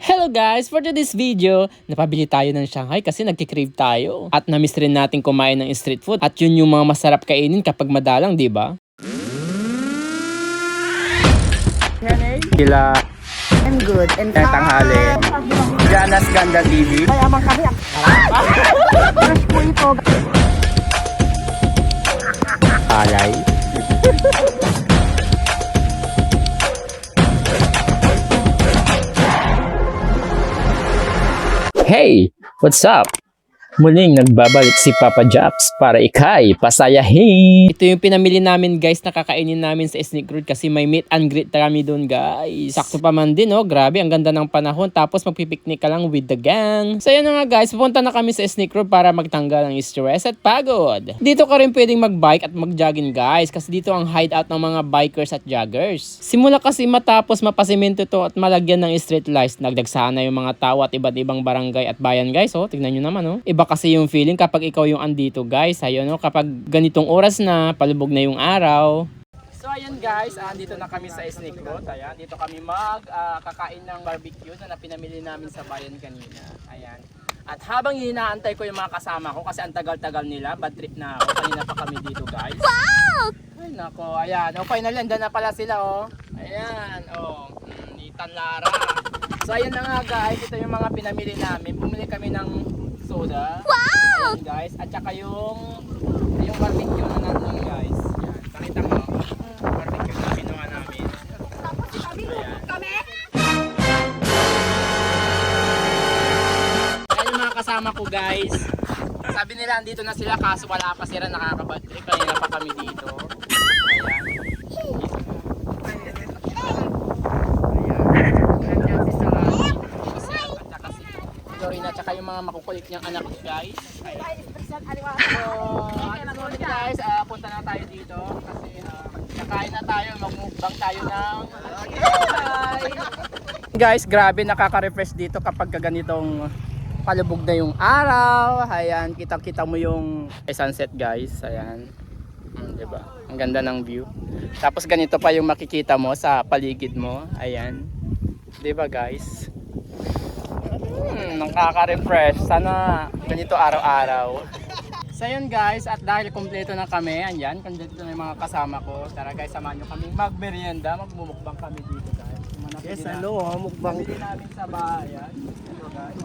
Hello guys! For today's video, napabili tayo ng Shanghai kasi nagkikrave tayo. At namiss rin natin kumain ng street food. At yun yung mga masarap kainin kapag madalang, di ba? Sila I'm good. And tanghali. Jana's Ganda TV. kaya man kami. Fresh po ito. Alay. Hey! What's up? Muling nagbabalik si Papa Japs para ikay pasayahin. Ito yung pinamili namin guys na kakainin namin sa Sneak Road kasi may meet and greet kami doon guys. Sakto pa man din oh, grabe ang ganda ng panahon tapos magpipiknik ka lang with the gang. So yun na nga guys, pupunta na kami sa Sneak Road para magtanggal ng stress at pagod. Dito ka rin pwedeng magbike at magjogging guys kasi dito ang hideout ng mga bikers at joggers. Simula kasi matapos mapasimento to at malagyan ng street lights, nagdagsana yung mga tao at iba't ibang barangay at bayan guys. Oh, tignan nyo naman oh. Iba kasi yung feeling kapag ikaw yung andito guys. Ayun no, kapag ganitong oras na, palubog na yung araw. So ayan guys, andito na kami sa Sneak Road. Ayan, dito kami kakain ng barbecue na pinamili namin sa bayan kanina. Ayan. At habang hinaantay ko yung mga kasama ko kasi ang tagal-tagal nila, bad trip na ako. Kanina pa kami dito guys. Wow! Ay nako, ayan. O finally, andyan na pala sila oh. Ayan, oh. Ethan Lara. So ayan na nga guys, ito yung mga pinamili namin. Bumili kami ng soda. Wow! Ayan guys, at saka yung barbecue na natin guys. Ayan, pakita mo. Barbecue na ginawa namin. Ayan. Ayan yung mga kasama ko guys. Sabi nila andito na sila kaso wala pa sila nakakabad trip. Kanina pa kami dito. Ayan. At saka yung mga makukulit niyang anak guys. Guys, punta na tayo dito kasi nakain na tayo, magmukbang tayo ng guys, grabe nakaka-refresh dito kapag ganitong palubog na yung araw. Ayan, kita-kita mo yung sunset guys. Ayan. Diba? Ang ganda ng view. Tapos ganito pa yung makikita mo sa paligid mo. Ayan. Diba guys? Nakaka-refresh. Sana ganito araw-araw. So yun guys, at dahil kumpleto na kami, andyan, kumpleto na yung mga kasama ko. Tara guys, samahan nyo kami magmerienda, magmumukbang kami dito guys. Yes, hello, mukbang. Pili namin sa bayan. Ito guys.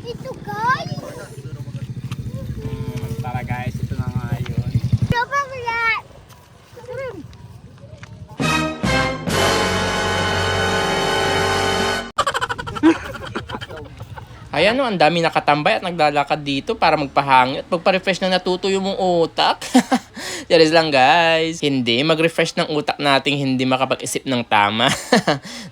Ito guys. Tara guys, ito na nga yun. Ayan no, ang dami nakatambay at naglalakad dito para magpahangin at magpa-refresh na natutuyo mong utak. Serious lang guys. Hindi, mag-refresh ng utak nating hindi makapag-isip ng tama.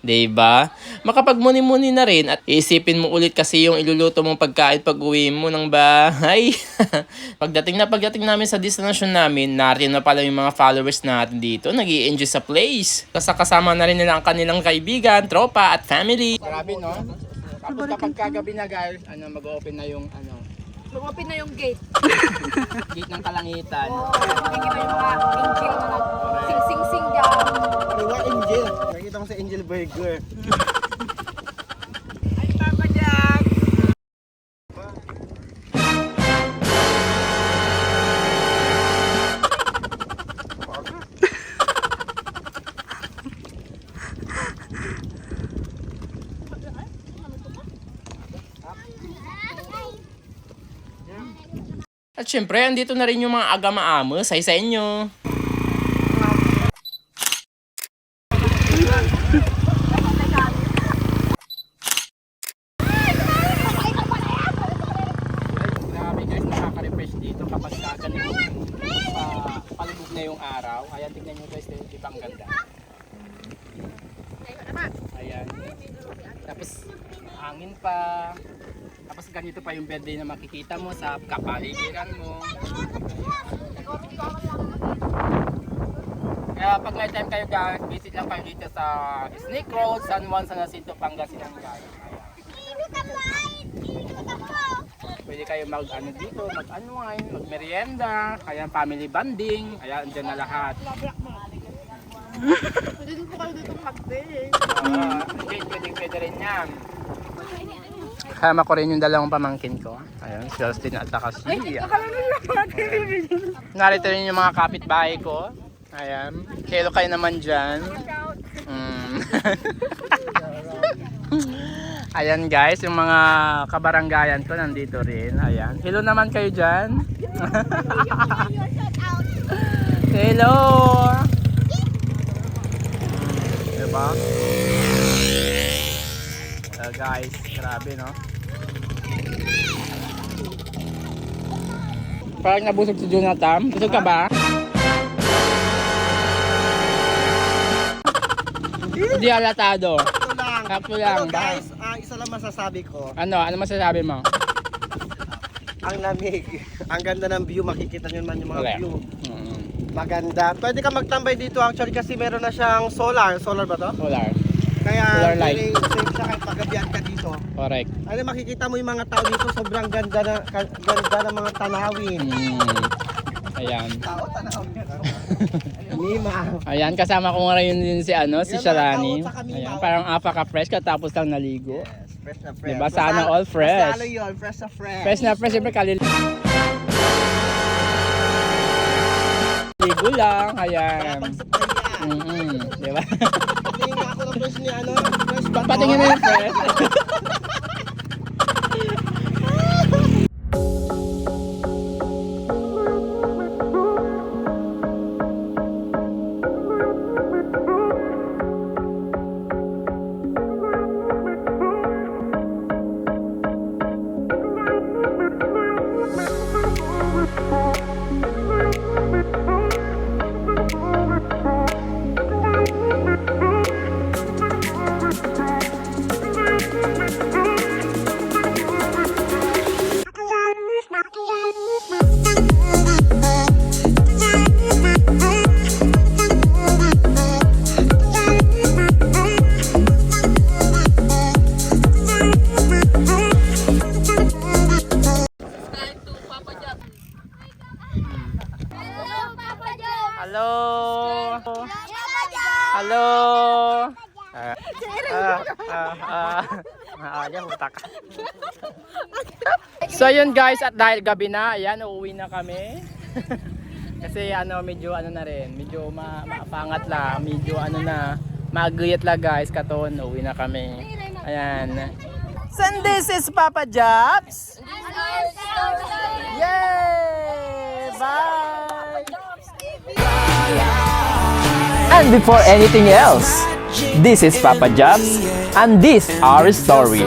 Diba? Makapagmuni-muni na rin at isipin mo ulit kasi yung iluluto mong pagkain pag uwi mo ng bahay. Pagdating namin sa destination namin, narin na pala yung mga followers natin dito. Nag-i-enjoy sa place. Kasama na rin nila ang kanilang kaibigan, tropa at family. Grabe no? Tapos kapag kagabi na guys, mag-open na yung Mag-open na yung gate. gate ng kalangitan. Tingin na yung mga angel na sing-sing-sing dyan. Diba Angel? Nakikita ko sa Angel Burger. Ay, Papa Jack! At syempre, andito na rin yung mga agama-amos. Say sa inyo. Grabe guys, nakaka-refresh dito kapag ganito palubog na yung araw. Ayan, tignan nyo guys, ibang ganda. Ayan. Tapos, hangin pa. Tapos ganito pa yung birthday na makikita mo sa kapaligiran mo. Kaya pag may time kayo guys, visit lang kayo dito sa Sneak Road, San Juan, San Jacinto, Pangasinan guys. Pwede kayo dito, mag-unwind, mag-merienda, kaya family bonding, kaya andyan na lahat. Pwede po kayo dito mag-bake. Pwede rin yan. Kasama ko rin yung dalawang pamangkin ko. Ayun, si Justin at saka si Lia. Narito rin yung mga kapitbahay ko. Ayan. Hello kayo naman dyan. Ayan guys, yung mga kabaranggayan ko nandito rin. Ayan. Hello naman kayo dyan. Hello. Diba? Guys, grabe no. Parang nabusog si Jonathan. Busog ka ba? Hindi halatado. Sakto lang. Pero guys, isa lang masasabi ko. Ano masasabi mo? Ang lamig. Ang ganda ng view. Makikita nyo naman yung mga Correct. view. Maganda. Pwede ka magtambay dito actually kasi meron na siyang solar. Solar ba to? Solar. Kaya Solar light. very safe siya kahit paggabihan ka dito. Correct. Ano makikita mo yung mga tao dito. Sobrang ganda ng mga tanawin. Ayan. Tao, tanawin. Lima. Ayan, kasama ko ngayon din si si Yan, Sharani. mga tao, tsaka Ayan, mimaw. parang apaka-fresh katapos lang naligo. Fresh na fresh. Diba? Sana all fresh. Masalo yun. Fresh na fresh. Fresh na fresh, siyempre kalil. Ligo lang, ayan. Diba? Patingin nga ako ng fresh ni fresh ba? Patingin na yung fresh. Hello. Hello. So yun guys, at dahil gabi na, ayan, uuwi na kami. Kasi medyo na rin, medyo mapangat lang, medyo na, maguyat lang guys, katon, uuwi na kami. Ayan. So this is Papa Jobs. Yay! Bye! And before anything else, this is Papa Jobs, and this our story.